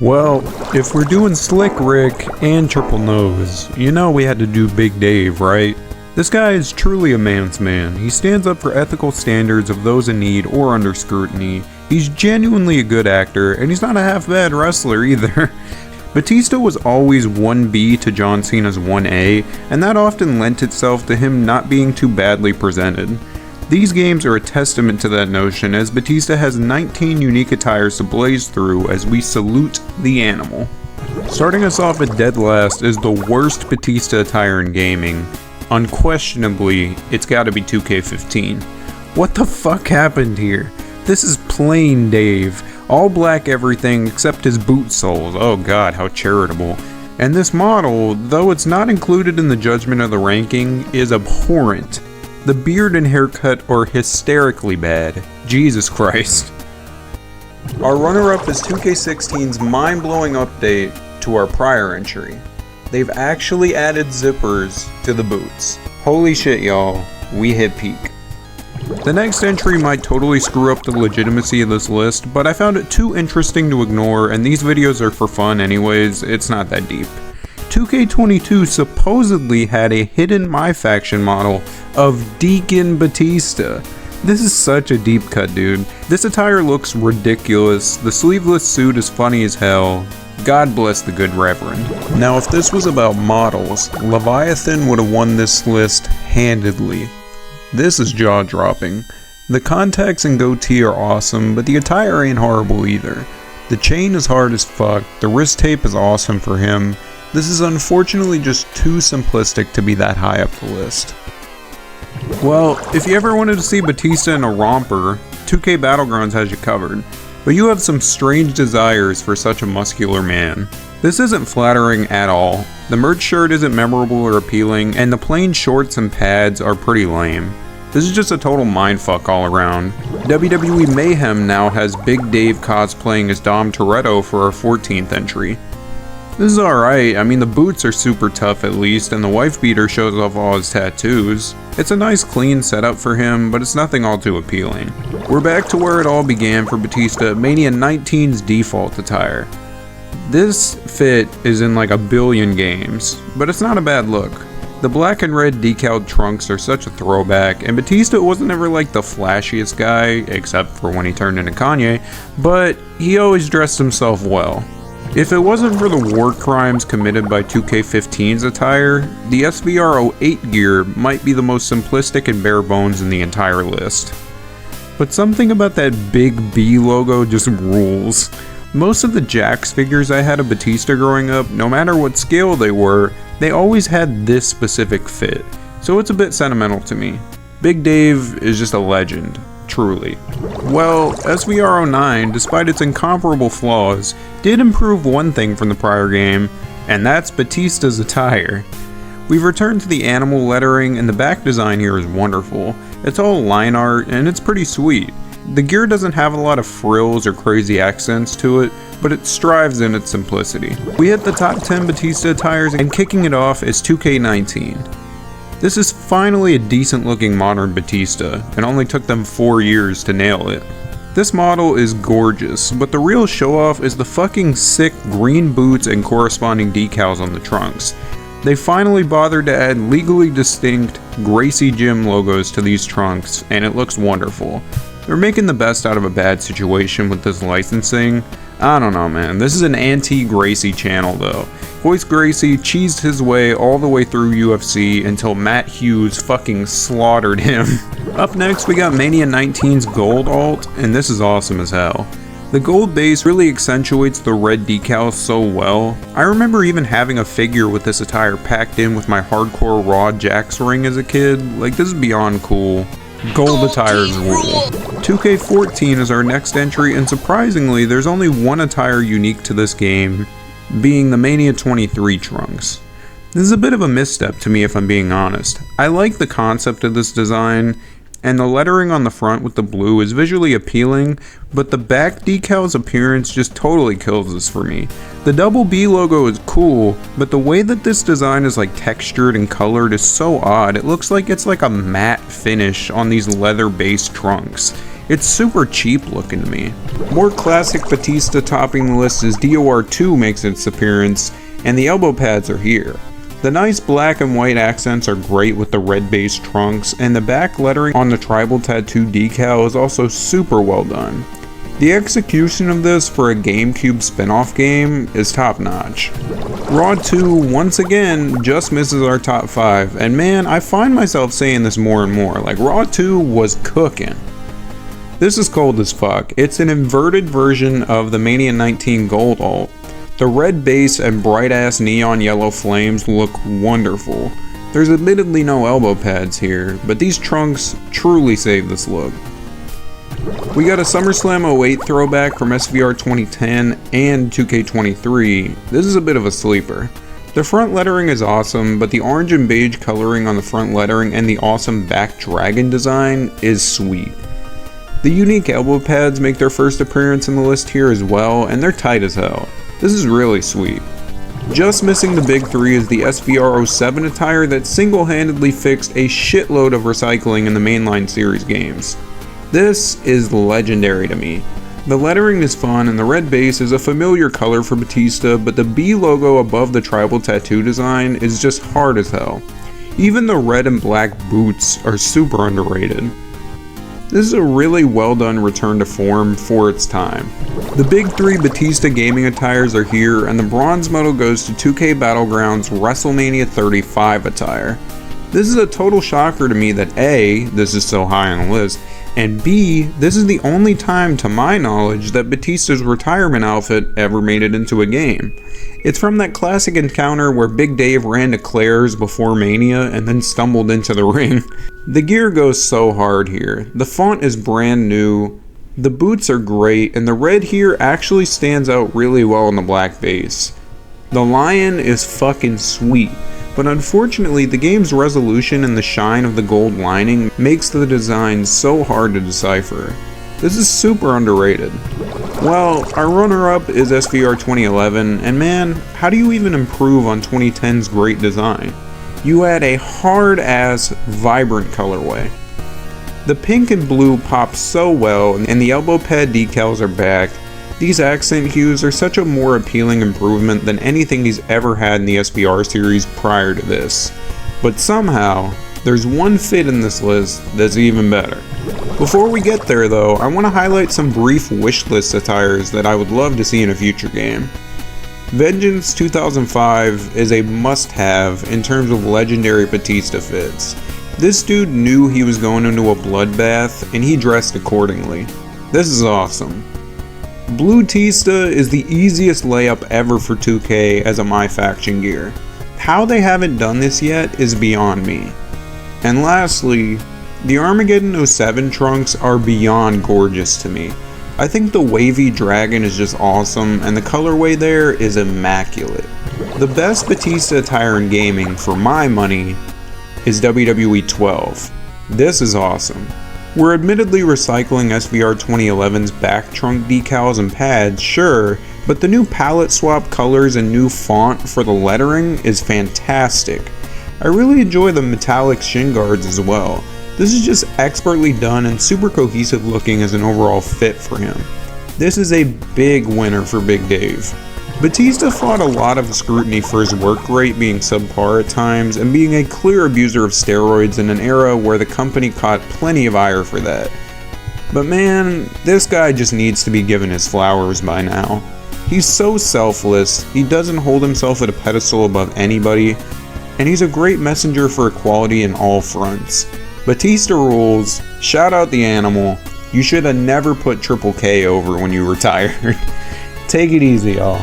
Well, if we're doing Slick Rick and Triple Nose, you know we had to do Big Dave, right? This guy is truly a man's man. He stands up for ethical standards of those in need or under scrutiny. He's genuinely a good actor, and he's not a half-bad wrestler either. Batista was always 1B to John Cena's 1A, and that often lent itself to him not being too badly presented. These games are a testament to that notion, as Batista has 19 unique attires to blaze through as we salute the animal. Starting us off at dead last is the worst Batista attire in gaming. Unquestionably, it's gotta be 2K15. What the fuck happened here? This is plain Dave. All black everything except his boot soles. Oh god, how charitable. And this model, though it's not included in the judgment of the ranking, is abhorrent. The beard and haircut are hysterically bad. Jesus Christ. Our runner-up is 2K16's mind-blowing update to our prior entry. They've actually added zippers to the boots. Holy shit, y'all. We hit peak. The next entry might totally screw up the legitimacy of this list, but I found it too interesting to ignore, and these videos are for fun anyways, it's not that deep. 2K22 supposedly had a hidden My Faction model of Deacon Batista. This is such a deep cut, dude. This attire looks ridiculous, the sleeveless suit is funny as hell. God bless the good reverend. Now if this was about models, Leviathan would have won this list handedly. This is jaw-dropping. The contacts and goatee are awesome, but the attire ain't horrible either. The chain is hard as fuck, the wrist tape is awesome for him. This is unfortunately just too simplistic to be that high up the list. Well, if you ever wanted to see Batista in a romper, 2K Battlegrounds has you covered. But you have some strange desires for such a muscular man. This isn't flattering at all. The merch shirt isn't memorable or appealing, and the plain shorts and pads are pretty lame. This is just a total mindfuck all around. WWE Mayhem now has Big Dave cosplaying as Dom Toretto for our 14th entry. This is alright, I mean the boots are super tough at least, and the wife beater shows off all his tattoos. It's a nice clean setup for him, but it's nothing all too appealing. We're back to where it all began for Batista, Mania 19's default attire. This fit is in like a billion games, but it's not a bad look. The black and red decaled trunks are such a throwback, and Batista wasn't ever like the flashiest guy, except for when he turned into Kanye, but he always dressed himself well. If it wasn't for the war crimes committed by 2K15's attire, the SVR08 gear might be the most simplistic and bare bones in the entire list. But something about that big B logo just rules. Most of the Jax figures I had of Batista growing up, no matter what scale they were, they always had this specific fit, so it's a bit sentimental to me. Big Dave is just a legend, truly. Well, SVR09, despite its incomparable flaws, did improve one thing from the prior game, and that's Batista's attire. We've returned to the animal lettering, and the back design here is wonderful. It's all line art, and it's pretty sweet. The gear doesn't have a lot of frills or crazy accents to it, but it strives in its simplicity. We hit the top 10 Batista attires, and kicking it off is 2K19. This is finally a decent looking modern Batista, and only took them 4 years to nail it. This model is gorgeous, but the real show off is the fucking sick green boots and corresponding decals on the trunks. They finally bothered to add legally distinct Gracie Gym logos to these trunks, and it looks wonderful. They're making the best out of a bad situation with this licensing. I don't know, man. This is an anti-Gracie channel though. Royce Gracie cheesed his way all the way through UFC until Matt Hughes fucking slaughtered him. Up next we got Mania 19's gold alt, and this is awesome as hell. The gold base really accentuates the red decals so well. I remember even having a figure with this attire packed in with my hardcore raw Jax ring as a kid. Like, this is beyond cool. Gold attires rule. 2K14 is our next entry, and surprisingly there's only one attire unique to this game, being the Mania 23 trunks. This is a bit of a misstep to me if I'm being honest. I like the concept of this design, and the lettering on the front with the blue is visually appealing, but the back decal's appearance just totally kills this for me. The double B logo is cool, but the way that this design is like textured and colored is so odd. It looks like it's like a matte finish on these leather based trunks. It's super cheap looking to me. More classic Batista topping the list as DOR2 makes its appearance, and the elbow pads are here. The nice black and white accents are great with the red base trunks, and the back lettering on the tribal tattoo decal is also super well done. The execution of this for a GameCube spin-off game is top notch. Raw 2 once again just misses our top 5, and man, I find myself saying this more and more, like Raw 2 was cooking. This is cold as fuck. It's an inverted version of the Mania 19 Gold alt. The red base and bright ass neon yellow flames look wonderful. There's admittedly no elbow pads here, but these trunks truly save this look. We got a SummerSlam 08 throwback from SVR 2010 and 2K23. This is a bit of a sleeper. The front lettering is awesome, but the orange and beige coloring on the front lettering and the awesome back dragon design is sweet. The unique elbow pads make their first appearance in the list here as well, and they're tight as hell. This is really sweet. Just missing the big three is the SVR 07 attire that single-handedly fixed a shitload of recycling in the mainline series games. This is legendary to me. The lettering is fun and the red base is a familiar color for Batista, but the B logo above the tribal tattoo design is just hard as hell. Even the red and black boots are super underrated. This is a really well done return to form for its time. The big three Batista gaming attires are here, and the bronze medal goes to 2K Battlegrounds WrestleMania 35 attire. This is a total shocker to me that A, this is so high on the list, and B, this is the only time to my knowledge that Batista's retirement outfit ever made it into a game. It's from that classic encounter where Big Dave ran to Claire's before Mania and then stumbled into the ring. The gear goes so hard here. The font is brand new, the boots are great, and the red here actually stands out really well on the black base. The lion is fucking sweet, but unfortunately the game's resolution and the shine of the gold lining makes the design so hard to decipher. This is super underrated. Well, our runner-up is SVR 2011, and man, how do you even improve on 2010's great design? You add a hard-ass, vibrant colorway. The pink and blue pop so well, and the elbow pad decals are back. These accent hues are such a more appealing improvement than anything he's ever had in the SVR series prior to this. But somehow, there's one fit in this list that's even better. Before we get there though, I want to highlight some brief wishlist attires that I would love to see in a future game. Vengeance 2005 is a must-have in terms of legendary Batista fits. This dude knew he was going into a bloodbath and he dressed accordingly. This is awesome. Blue Tista is the easiest layup ever for 2K as a My Faction gear. How they haven't done this yet is beyond me. And lastly, the Armageddon 07 trunks are beyond gorgeous to me. I think the wavy dragon is just awesome, and the colorway there is immaculate. The best Batista attire in gaming, for my money, is WWE 12. This is awesome. We're admittedly recycling SVR 2011's back trunk decals and pads, sure, but the new palette swap colors and new font for the lettering is fantastic. I really enjoy the metallic shin guards as well. This is just expertly done and super cohesive looking as an overall fit for him. This is a big winner for Big Dave. Batista fought a lot of scrutiny for his work rate being subpar at times and being a clear abuser of steroids in an era where the company caught plenty of ire for that. But man, this guy just needs to be given his flowers by now. He's so selfless, he doesn't hold himself at a pedestal above anybody, and he's a great messenger for equality in all fronts. Batista rules, shout out the animal, you should have never put Triple K over when you retired. Take it easy, y'all.